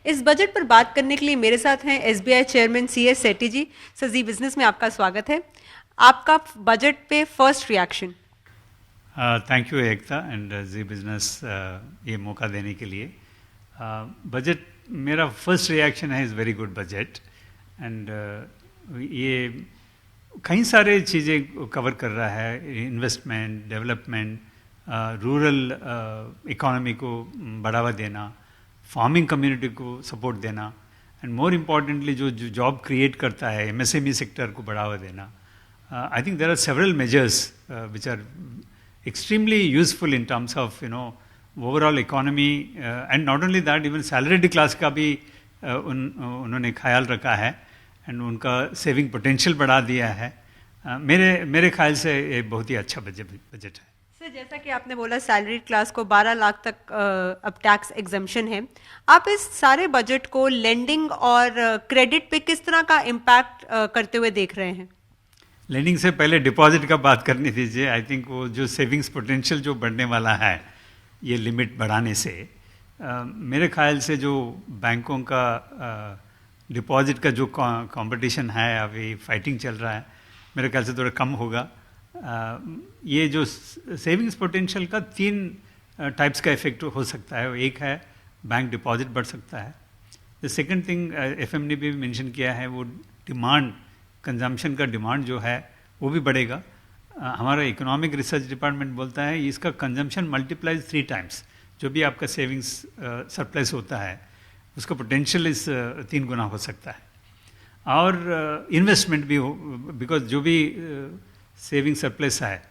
इस बजट पर बात करने के लिए मेरे साथ हैं SBI chairman CS Sethi ji. Sir, Zee business में आपका स्वागत है। आपका बजट पे first reaction. Thank you Ekta and Zee business ये मौका देने के लिए। बजट मेरा फर्स्ट रिएक्शन है is very good budget and ये कई सारे चीज़ें कवर कर रहा है, इन्वेस्टमेंट, डेवलपमेंट, रूरल इकोनॉमी को बढ़ावा देना, फार्मिंग कम्युनिटी को सपोर्ट देना एंड मोर इम्पॉर्टेंटली जो जॉब क्रिएट करता है एमएसएमई सेक्टर को बढ़ावा देना. I think there are several measures which are extremely useful in terms of overall economy and not only that even salaried class का भी उन्होंने ख्याल रखा है and उनका सेविंग पोटेंशियल बढ़ा दिया है. मेरे ख्याल से ये बहुत ही अच्छा बजट है. सर, जैसा कि आपने बोला सैलरी क्लास को 12 लाख तक अब टैक्स एग्जम्पशन है। आप इस सारे बजट को लेंडिंग और क्रेडिट पे किस तरह का इम्पैक्ट करते हुए देख रहे हैं? लेंडिंग से पहले डिपॉजिट का बात करनी दीजिए. आई थिंक वो जो सेविंग्स पोटेंशियल जो बढ़ने वाला है ये लिमिट बढ़ाने से मेरे ख्याल से जो बैंकों का डिपॉजिट का जो कंपटीशन है अभी फाइटिंग चल रहा है मेरे ख्याल से थोड़ा कम होगा. ये जो सेविंग्स पोटेंशियल का 3 टाइप्स का इफेक्ट हो सकता है. एक है बैंक डिपॉजिट बढ़ सकता है. द सेकंड थिंग एफएम ने भी मेंशन किया है वो डिमांड, कंजम्पशन का डिमांड जो है वो भी बढ़ेगा. हमारा इकोनॉमिक रिसर्च डिपार्टमेंट बोलता है इसका कंजम्पशन मल्टीप्लाइज 3 टाइम्स. जो भी आपका सेविंग्स सरप्लस होता है उसका पोटेंशियल इस 3 गुना हो सकता है. और इन्वेस्टमेंट भी हो, बिकॉज जो भी सेविंग सरप्लस है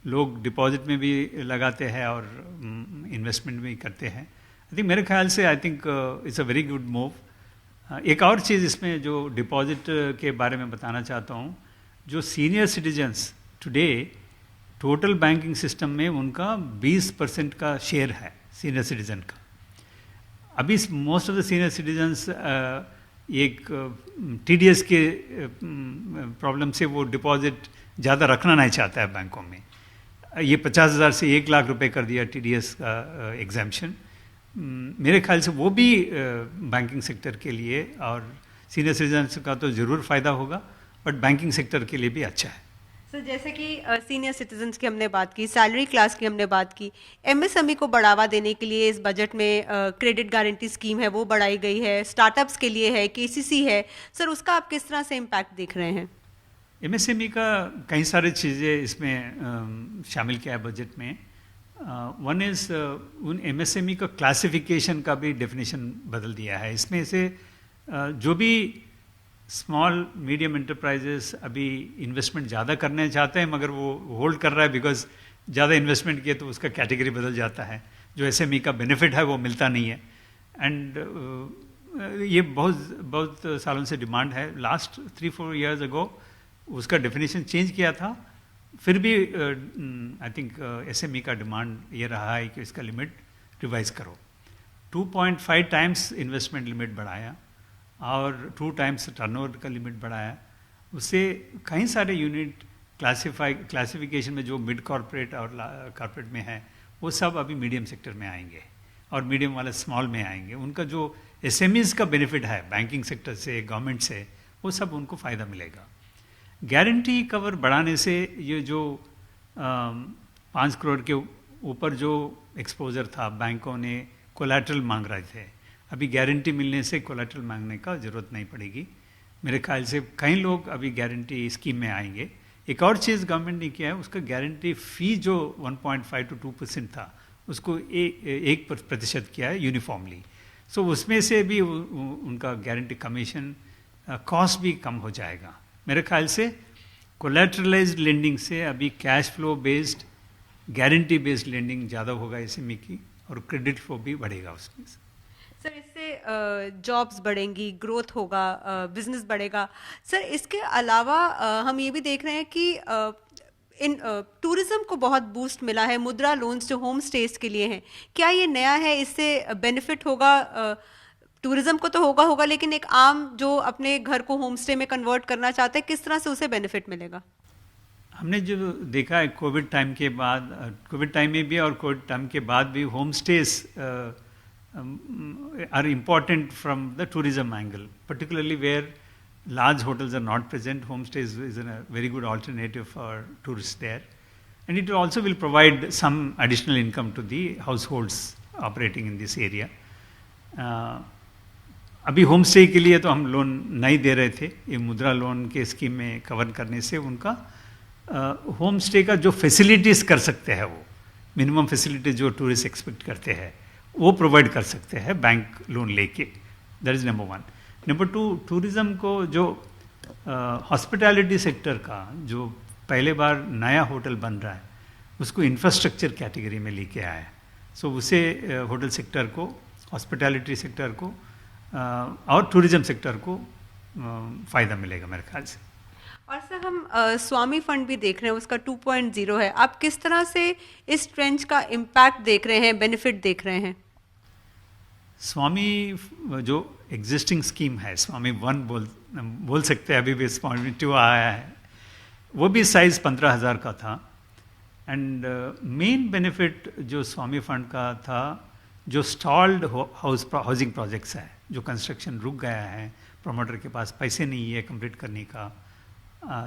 लोग डिपॉजिट में भी लगाते हैं और इन्वेस्टमेंट भी करते हैं. आई थिंक मेरे ख्याल से I think it's a very good move. एक और चीज़ इसमें जो डिपॉजिट के बारे में बताना चाहता हूँ, जो senior citizens today total banking system में उनका 20% का शेयर है सीनियर सिटीजन का. अभी most of the senior citizens एक टीडीएस के प्रॉब्लम से वो डिपॉजिट ज़्यादा रखना नहीं चाहता है बैंकों में. ये 50,000 से 1 लाख रुपए कर दिया टीडीएस का एग्जाम्पशन. मेरे ख्याल से वो भी बैंकिंग सेक्टर के लिए और सीनियर सिटीजन्स का तो ज़रूर फ़ायदा होगा बट बैंकिंग सेक्टर के लिए भी अच्छा है. सर, जैसे कि सीनियर सिटीजन्स की हमने बात की, सैलरी क्लास की हमने बात की, एमएसएमई को बढ़ावा देने के लिए इस बजट में क्रेडिट गारंटी स्कीम है वो बढ़ाई गई है, स्टार्टअप्स के लिए है, केसीसी है. सर, उसका आप किस तरह से इम्पैक्ट देख रहे हैं? एमएसएमई का कई सारी चीज़ें इसमें शामिल किया है बजट में. वन इज़ उन एमएसएमई का क्लासिफिकेशन का भी डेफिनेशन बदल दिया है. इसमें से जो भी स्मॉल मीडियम एंटरप्राइजेस अभी इन्वेस्टमेंट ज़्यादा करना चाहते हैं मगर वो होल्ड कर रहा है बिकॉज ज़्यादा इन्वेस्टमेंट किए तो उसका कैटेगरी बदल जाता है. जो एसएमई का बेनिफिट है वो मिलता नहीं है. एंड ये बहुत सालों से डिमांड है. लास्ट 3-4 ईयर्स अगो उसका डेफिनेशन चेंज किया था. फिर भी आई थिंक एसएमई का डिमांड ये रहा है कि इसका लिमिट रिवाइज करो. 2.5 टाइम्स इन्वेस्टमेंट लिमिट बढ़ाया और 2 टाइम्स टर्नओवर का लिमिट बढ़ाया. उससे कई सारे यूनिट क्लासिफिकेशन में जो मिड कॉर्पोरेट और कॉर्पोरेट में है वो सब अभी मीडियम सेक्टर में आएंगे और मीडियम वाले स्मॉल में आएंगे. उनका जो एसएमईज का बेनिफिट है बैंकिंग सेक्टर से, गवर्नमेंट से, वो सब उनको फ़ायदा मिलेगा. गारंटी कवर बढ़ाने से ये जो 5 करोड़ के ऊपर जो एक्सपोजर था बैंकों ने कोलैटरल मांग रहे थे, अभी गारंटी मिलने से कोलैटरल मांगने का ज़रूरत नहीं पड़ेगी. मेरे ख्याल से कई लोग अभी गारंटी स्कीम में आएंगे. एक और चीज़ गवर्नमेंट ने किया है, उसका गारंटी फ़ी जो 1.5 to 2% था उसको 1% किया है यूनिफॉर्मली. सो उसमें से भी उनका गारंटी कमीशन कॉस्ट भी कम हो जाएगा. मेरे ख्याल से कोलैटरलाइज्ड लेंडिंग से अभी cash flow based, guarantee based lending ज़्यादा होगा एसएमई की और क्रेडिट फ्लो भी बढ़ेगा उसमें. सर, इससे जॉब्स बढ़ेंगी, ग्रोथ होगा, बिजनेस बढ़ेगा. सर, इसके अलावा हम ये भी देख रहे हैं कि इन टूरिज्म को बहुत बूस्ट मिला है. मुद्रा लोन्स जो होम स्टेज के लिए हैं, क्या ये नया है? इससे बेनिफिट होगा? टूरिज्म को तो होगा लेकिन एक आम जो अपने घर को होम स्टे में कन्वर्ट करना चाहते हैं, किस तरह से उसे बेनिफिट मिलेगा? हमने जो देखा है कोविड टाइम के बाद, कोविड टाइम में भी और कोविड टाइम के बाद भी home stage are important from the tourism angle, particularly where large hotels are not present. Homestays is a very good alternative for tourists there, and it also will provide some additional income to the households operating in this area. अभी home stay के लिए तो हम loan नहीं दे रहे थे, ये मुद्रा लोन के स्कीम में कवर करने से उनका होम स्टे का जो फैसिलिटीज़ कर सकते हैं, वो मिनिमम फैसिलिटीज जो टूरिस्ट एक्सपेक्ट करते हैं वो प्रोवाइड कर सकते हैं बैंक लोन लेके. That is number one. Number two, tourism को जो हॉस्पिटैलिटी सेक्टर का जो पहले बार नया होटल बन रहा है उसको इंफ्रास्ट्रक्चर कैटेगरी में लेके आया है. सो उसे होटल सेक्टर को, हॉस्पिटैलिटी सेक्टर को और टूरिज़्म सेक्टर को फ़ायदा मिलेगा मेरे ख्याल से. और सर हम स्वामी फंड भी देख रहे हैं, उसका 2.0 है. आप किस तरह से इस ट्रेंड का इम्पैक्ट देख रहे हैं, बेनिफिट देख रहे हैं? स्वामी जो एग्जिस्टिंग स्कीम है, स्वामी वन बोल सकते हैं, अभी भी स्वामी 2 आया है, वो भी साइज 15,000 का था. एंड मेन बेनिफिट जो स्वामी फंड का था, जो स्टॉल्ड हाउसिंग प्रोजेक्ट्स है, जो कंस्ट्रक्शन रुक गया है, प्रोमोटर के पास पैसे नहीं है कंप्लीट करने का,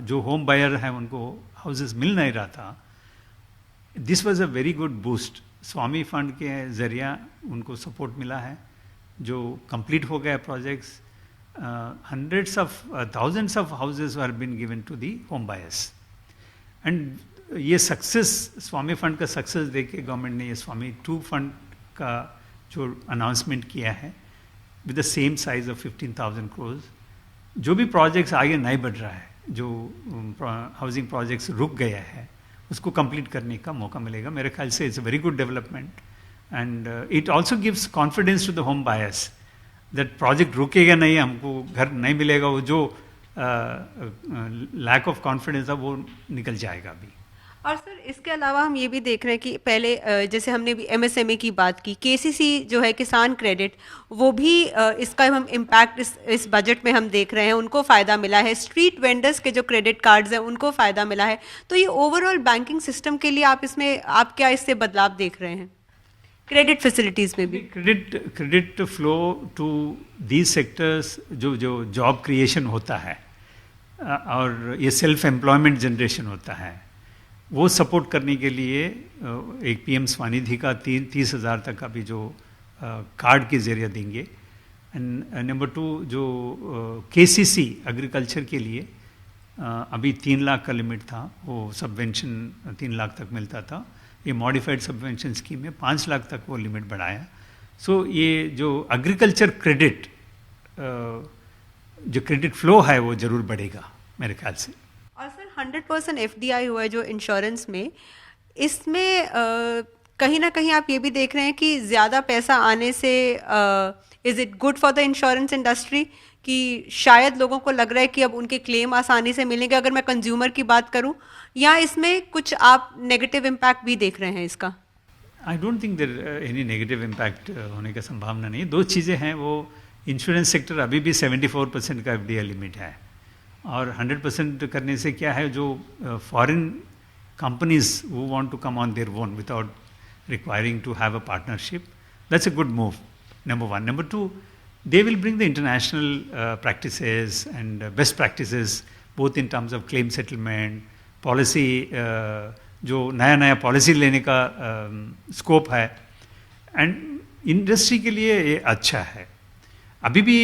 जो होम बायर है उनको हाउसेस मिल नहीं रहा था, this was a very good boost. Swami fund के ज़रिया उनको सपोर्ट मिला है, जो कंप्लीट हो गया projects. hundreds of thousands of houses were been given to the home buyers. And ये सक्सेस, स्वामी फंड का सक्सेस देख के गवर्नमेंट ने ये स्वामी 2 फंड का जो अनाउंसमेंट किया है with the same size of 15,000 crores. जो भी प्रोजेक्ट्स आगे नहीं बढ़ रहा है, जो हाउसिंग प्रोजेक्ट्स रुक गया है, उसको कंप्लीट करने का मौका मिलेगा. मेरे ख्याल से it's a very good development. And it also gives confidence to the home buyers that project रुकेगा नहीं, हमको घर नहीं मिलेगा, वो जो लैक ऑफ कॉन्फिडेंस है वो निकल जाएगा अभी. और सर इसके अलावा हम ये भी देख रहे हैं कि पहले जैसे हमने भी एमएसएमई की बात की, केसीसी जो है किसान क्रेडिट, वो भी इसका हम इम्पैक्ट इस बजट में हम देख रहे हैं, उनको फ़ायदा मिला है. स्ट्रीट वेंडर्स के जो क्रेडिट कार्ड्स हैं उनको फ़ायदा मिला है. तो ये ओवरऑल बैंकिंग सिस्टम के लिए आप क्या इससे बदलाव देख रहे हैं, क्रेडिट फैसिलिटीज़ में भी? Credit flow to these sectors, जो जॉब क्रिएशन होता है और ये सेल्फ एम्प्लॉयमेंट जनरेशन होता है, वो सपोर्ट करने के लिए एक पीएम स्वनिधि का 30,000 तक का भी जो कार्ड के जरिए देंगे. एंड नंबर 2, जो केसीसी एग्रीकल्चर के लिए अभी 3 लाख का लिमिट था, वो सबवेंशन 3 लाख तक मिलता था. ये मॉडिफाइड सबवेंशन स्कीम में 5 लाख तक वो लिमिट बढ़ाया. सो ये जो एग्रीकल्चर क्रेडिट, जो क्रेडिट फ्लो है वो जरूर बढ़ेगा मेरे ख्याल से. और सर 100% एफडीआई हुआ है जो इंश्योरेंस में, इसमें कहीं ना कहीं आप ये भी देख रहे हैं कि ज़्यादा पैसा आने से is it good for the insurance industry, कि शायद लोगों को लग रहा है कि अब उनके क्लेम आसानी से मिलेंगे, अगर मैं कंज्यूमर की बात करूं, या इसमें कुछ आप नेगेटिव इम्पैक्ट भी देख रहे हैं इसका? I don't think there any negative impact होने का संभावना नहीं. 2 चीज़ें हैं, वो इंश्योरेंस सेक्टर अभी भी 74% का एफडीआई लिमिट है, और 100% करने से क्या है, जो फॉरेन कंपनीज वो want to come on their own without requiring to have a partnership, that's a good move, number 1. Number 2, they will bring the international practices and best practices both in terms of claim settlement, policy, जो नया policy लेने का scope है, and industry के लिए ये अच्छा है. अभी भी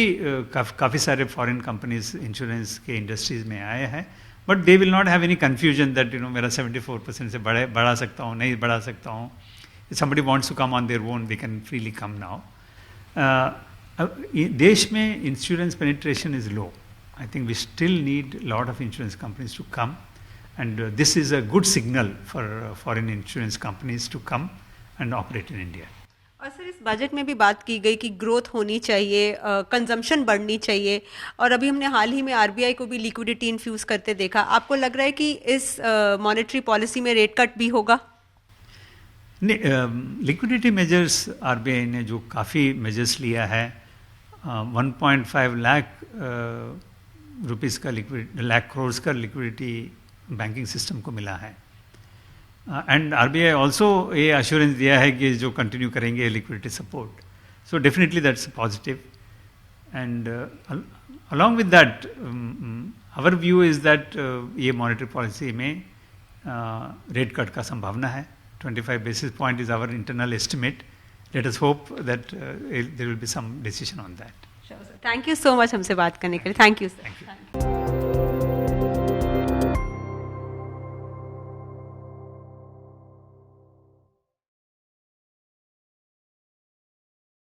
काफ़ी सारे फॉरेन कंपनीज इंश्योरेंस के इंडस्ट्रीज में आए हैं, but they will not have any confusion that मेरा 74% से बढ़ा सकता हूँ, नहीं बढ़ा सकता हूँ. somebody wants to come on their own, they can freely come now. देश में insurance penetration is low. I think we still need lot of insurance companies to come, and this is a good signal for foreign insurance companies to come and operate in India. और sir इस budget में भी बात की गई कि growth होनी चाहिए, कंजम्पशन बढ़नी चाहिए, और अभी हमने हाल ही में आरबीआई को भी लिक्विडिटी इन्फ्यूज करते देखा. आपको लग रहा है कि इस मॉनेटरी पॉलिसी में रेट कट भी होगा? लिक्विडिटी मेजर्स आरबीआई ने जो काफ़ी मेजर्स लिया है, 1.5 लाख रुपीज़ का लाख करोड़ का लिक्विडिटी बैंकिंग सिस्टम को मिला है. एंड आरबीआई ऑल्सो ये अश्योरेंस दिया है कि जो कंटिन्यू करेंगे liquidity support. So definitely that's positive. And along with that, our view is that ये monetary policy में rate cut का संभावना है. 25 basis point is our internal estimate. Let us hope that there will be some decision on that. Thank you so much हमसे बात करने के लिए. Thank you sir. Thank you.